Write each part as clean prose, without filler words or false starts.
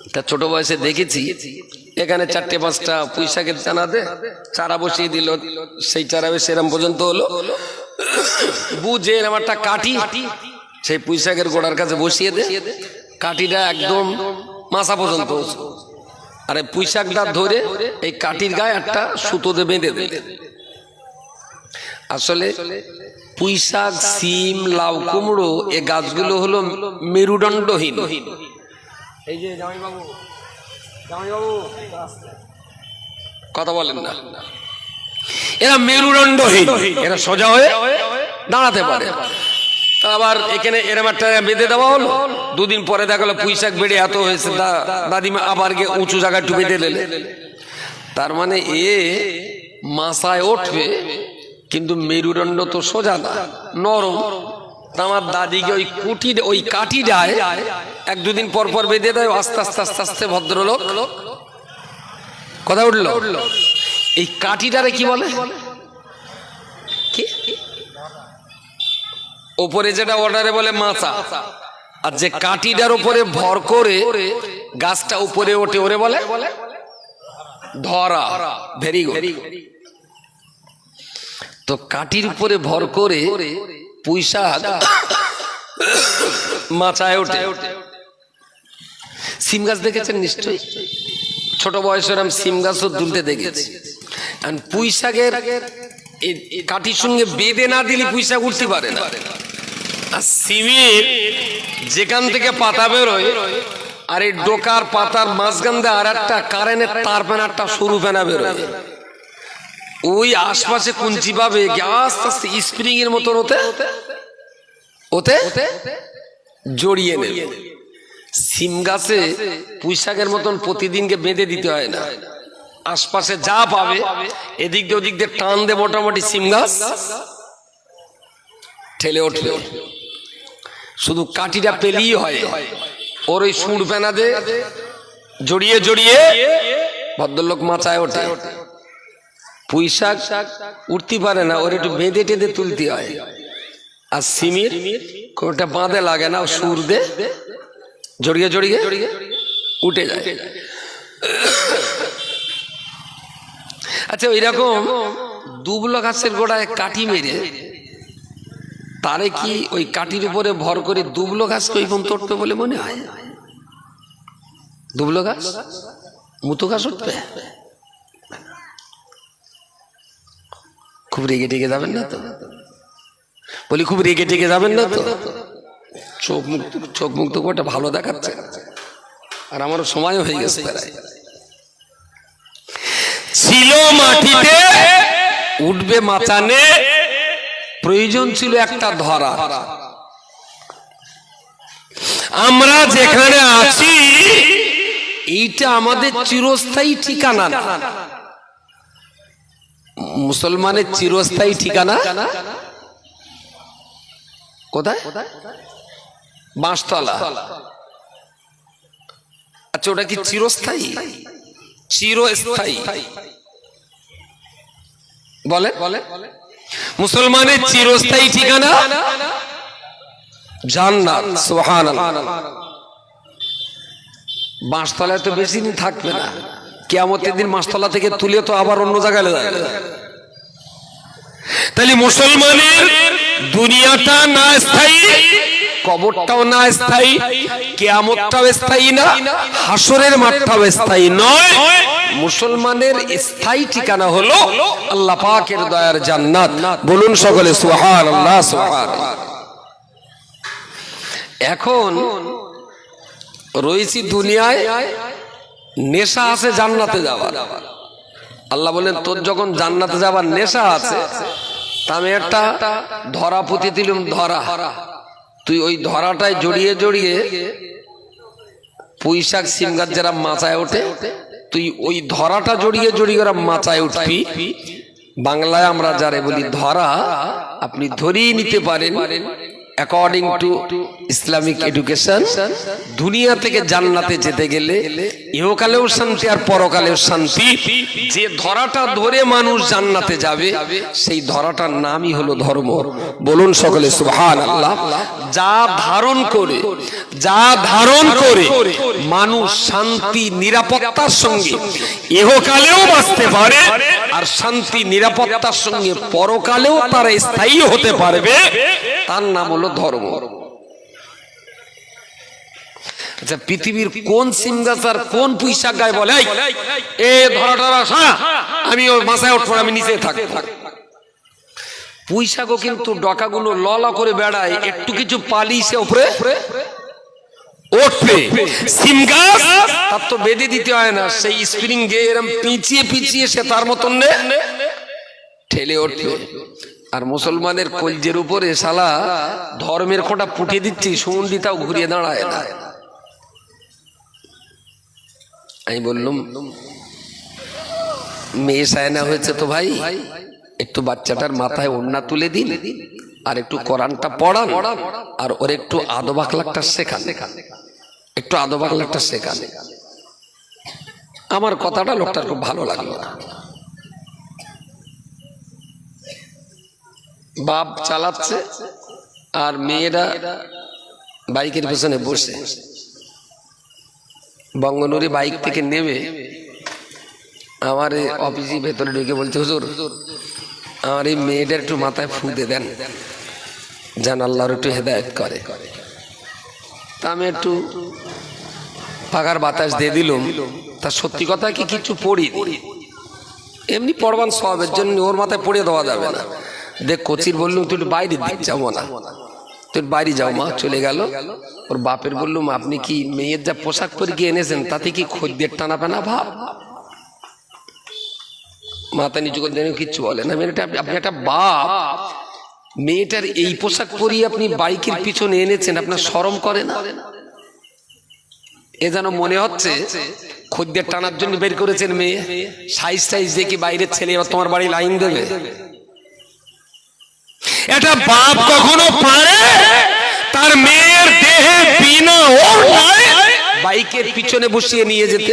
তা ছোট বয়সে দেখেছি এখানে 4-5টা পুঁইশাকের চানাতে চারা বসিয়ে দিল, সেই চারা সেরম পর্যন্ত হলো, বুঝে এরম একটা কাঠি সেই পুঁইশাকের গোড়ার কাছে বসিয়ে দে, কাঠিটা একদম মাথা পর্যন্ত, আরে পুঁইশাকটা ধরে এই কাঠির গায়ে একটা সুতোতে বেঁধে দে। আসলে পুঁইশাক, সিম, লাউ, কুমড়ো এই গাছগুলো হলো মেরুদণ্ডহীন। এই যে জামাইবাবু কথা বলেন না, এরা মেরুদণ্ডহীন, এরা সোজা হয়ে দাঁড়াতে পারে। আবার এখানে এরম একটা বেঁধে দেওয়া হলো, দুদিন পরে দেখা গেলো পুঁইশাক বেড়ে এত হয়েছে, দাদিমা আবার গিয়ে উঁচু জায়গায় একটু বেঁধে দিলে। তার মানে এ মাথায় উঠবে, কিন্তু মেরুদণ্ড তো সোজা না, নরম। আমার দাদিকে ওই কাঠিটায় 1-2 দিন পর পর বেঁধে দেয়, আস্তে আস্তে আস্তে আস্তে ভদ্রলোক কথা উঠলো। এই কাঠিটারে কি বলে? কি ওপরে যেটা অর্ডারে বলে মাথা, আর যে কাঠিটার উপরে ভর করে গাছটা উপরে ওঠে ওরে বলে ধরা। Very good. তো কাঠির উপরে ভর করে পুঁইশাক মাচায় ওঠে। সিম গাছ দেখেছেন নিশ্চয়ই, ছোট বয়সের আমি সিম গাছও তুলতে দেখেছি। আর পুঁইশাকের কাঠির সঙ্গে বেঁধে না দিলে পুঁইশাক উঠতে পারে না। আর সিমের যেখান থেকে পাতা বেরোয়, আর এই ডোকার পাতার মাঝখান দিয়ে আর একটা কারেন্টের তার ফেনা, একটা সরু ফেনা বেরোয়, ওই আশপাশে কুঞ্চি পাবে আস্তে আস্তে স্প্রিং এর মতন ওতে জড়িয়ে নেবে। সিম গাছে পুঁইশাকের মতন প্রতিদিনকে বেঁধে দিতে হয় না, আশপাশে যা পাবে এদিক দিয়ে ওদিক দিয়ে টান দে, মোটামুটি সিম গাছ ঠেলে উঠবে। শুধু কাঠিটা পেলেই হয়, ওর ওই সুর ফেনা দে জড়িয়ে জড়িয়ে ভদ্রলোক মাচায় ওঠে। পুঁইশাক উঠতে পারে না, ওর একটু বেঁধে টেঁধে তুলতে হয়। আর সিমির কোনটা বাঁধে লাগে না, সুর দে জড়িয়ে জড়িয়ে উঠে যায়। আচ্ছা, ওই রকম দুবলো গাছের গোড়ায় কাঠি মেরে তারে কি ওই কাঠির উপরে ভর করে দুবলো গাছকে ওই পর্যন্ত উঠবে বলে মনে হয়? দুবলো গাছ, মুতো গাছ উঠবে? খুব রেগে টেগে যাবেন না তো? বলি খুব রেগে টেগে যাবেন না তো? চোখ মুখ তো ওটা ভালো দেখাচ্ছে, আর আমারও সময় হয়ে গেছে প্রায়। ছিল মাটিতে উঠবে মাচানে, প্রয়োজন ছিল একটা ধরা। আমরা যেখানে আছি এইটা আমাদের চিরস্থায়ী ঠিকানা না। মুসলমানের চিরস্থায়ী ঠিকানা কোথায়? বাঁশতলা। আচ্ছা, ওটা কি চিরস্থায়ী? চিরস্থায়ী বলে মুসলমানের চিরস্থায়ী ঠিকানা জান্নাত। সুবহানাল্লাহ। বাঁশতলায় তো বেশি দিন থাকবে না, কিয়ামতের দিন বাঁশতলা থেকে তুলে তো আবার অন্য জায়গায় যাবে। তাহলে মুসলমানের দুনিয়াটা না স্থায়ী, কবরটাও না স্থায়ী, কিয়ামতটাও স্থায়ী না, হাসরের মাঠটাও স্থায়ী নয়। মুসলমানের স্থায়ী ঠিকানা হলো আল্লাহ পাকের দয়ার জান্নাত। বলুন সকলে সুবহানাল্লাহ, সুবহানাল্লাহ। এখন রয়েছি দুনিয়ায়, নেশা আছে জান্নাতে যাওয়ার। আল্লাহ বলেন, তোর যখন জান্নাতে যাবার নেশা আছে, তা আমি একটা ধরা পুঁতে দিলুম, ধরা। তুই ওই ধরাটায় জড়িয়ে জড়িয়ে পুঁইশাক, সিম গাছ যারা মাচায় ওঠে, তুই ওই ধরাটা জড়িয়ে জড়িয়ে ওরা মাচায় উঠবি। বাংলায় আমরা যারে বলি ধরা, আপনি ধরিয়ে নিতে পারেন, অ্যাকর্ডিং টু ইসলামিক এডুকেশন দুনিয়া থেকে জান্নাতে যেতে গেলে ইহকালেও শান্তি আর পরকালেও শান্তি। যে ধরাটা ধরে মানুষ জান্নাতে যাবে সেই ধরাটার নামই হলো ধর্ম। বলুন সকলে সুবহানাল্লাহ। যা ধারণ করে মানুষ শান্তি নিরাপত্তার সঙ্গে ইহকালেও বাঁচতে পারে আর শান্তি নিরাপত্তার সঙ্গে পরকালেও তারা স্থায়ী হতে পারবে, তার নাম হলো ধর্ম। আচ্ছা, পৃথিবীর কোন সিম গাছ আর কোন পুঁইশাক গায়ে বলে এ ধরাটা আমি ওর মাথায় উঠবো, আমি নিচে থাকি। পুঁইশাকও কিন্তু ডকাগুলো ললা করে বেড়ায়, একটু কিছু পালিশে উপরে উঠবে। সিম গাছ তার তো বেঁধে দিতে হয় না, সেই স্প্রিং গিয়ে এরকম পিছিয়ে পিছিয়ে সে তার মতন ঠেলে উঠবে। আর মুসলমানের কলজের উপরে শালা ধর্মের খোঁটা পুঁটে দিচ্ছি, সুমন্দিতাও ঘুরিয়ে দাঁড়ায় না। আমি বললাম মেয়ে সায়না হয়েছে তো ভাই, একটু বাচ্চাটার মাথায় ওড়না তুলে দিন আর একটু কোরআনটা পড়ান আর ওর একটু আদব আখলাকটা শেখান, একটু আদব আখলাকটা শেখান। আমার কথাটা লোকটার খুব ভালো লাগলো না। বাপ চালাচ্ছে আর মেয়েরা বাইকের পেছনে বসে। বঙ্গনুরি বাইক থেকে নেমে আমার অফিসের ভেতরে ঢুকে বলছে, হুজুর আমার এই মেয়েটার একটু মাথায় ফুঁদে দেন, যেন আল্লাহর একটু হেদায়েত করে। তা আমি একটু পাকার বাতাস দিয়ে দিলাম। তা সত্যি কথা কি কিছু পড়ি এমনি পড়বান সবের জন্য, ওর মাথায় পড়িয়ে দেওয়া যাবে না। দেখ কচির বললুম তুই একটু বাইরের দিক যাবো না, তুই বাইরে যাও। মা চলে গেল। ওর বাপের বললুম আপনি কি মেয়ের যা পোশাক পরে গিয়ে এনেছেন তাতে কি খদ্দের টানা পেনা ভাব? মাথা নিচু করে দেন, কিচ্ছু বলে না। আপনি একটা বাপ, মেয়েটার এই পোশাক পরিয়ে আপনি বাইকের পিছনে এনেছেন, আপনার শরম করে না? এ যেন মনে হচ্ছে খদ্দের টানার জন্য বের করেছেন মেয়ে। সাইজ টাইজ দেখি বাইরের ছেলে এবার তোমার বাড়ি লাইন দেবে। এটা বাপ কখনো পারে তার মেয়ের দেহে বিনা ওড়নায় বাইকের পিছনে বসিয়ে নিয়ে যেতে?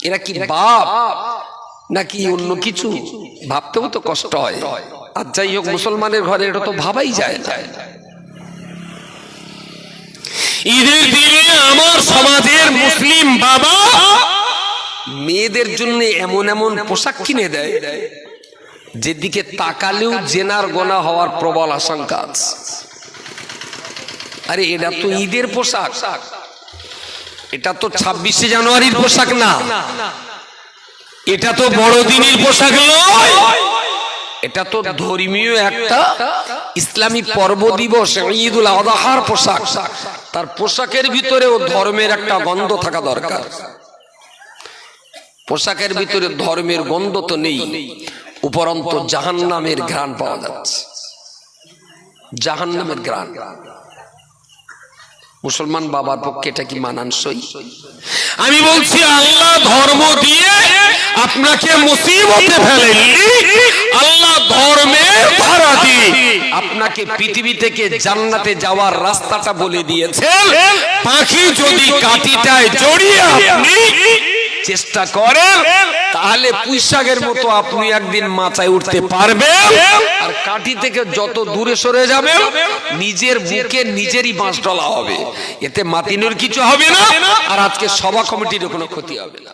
এরা কি বাপ নাকি অন্য কিছু? ভাবতেও তো কষ্ট হয়। আর যাই হোক, মুসলমানের ঘরে এটা তো ভাবাই যায় না। ঈদের দিনে আমার সমাজের মুসলিম বাবা মেয়েদের জন্য এমন এমন পোশাক কিনে দেয় যেদিকে তাকালেও জেনার গোনা হওয়ার প্রবল আশঙ্কা আছে। আরে এটা তো ঈদের পোশাক, এটা তো 26শে জানুয়ারির পোশাক না, এটা তো বড়দিনের পোশাক নয়, এটা তো ধর্মীয় একটা ইসলামী পর্ব দিবস ঈদুল আযহার পোশাক। তার পোশাকের ভিতরেও ধর্মের একটা গন্ধ থাকা দরকার। পোশাকের ভিতরে ধর্মের গন্ধ তো নেই, উপরন্ত জাহান্নামের ঘ্রাণ পাওয়া যাচ্ছে, জাহান্নামের ঘ্রাণ। মুসলমান বাবার পক্ষে এটা কি মানানসই? আমি বলছি আল্লাহ ধর্ম দিয়ে আপনাকে মুসিবতে ফেলেননি, আল্লাহ ধর্মের ধারা দিয়ে আপনাকে পৃথিবী থেকে জান্নাতে যাওয়ার রাস্তাটা বলে দিয়েছেন। পাখি যদি কাঠিটায় জড়িয়ে আপনি চেষ্টা করেন তাহলে পুঁইশাকের মতো আপনি একদিন মাথায় উঠতে পারবেন। আর কাঠি থেকে যত দূরে সরে যাবে নিজের বুকে নিজেরই বাঁশ ডলা হবে, এতে মাতিনুর কিছু হবে না, আর আজকে সভা কমিটির কোনো ক্ষতি হবে না।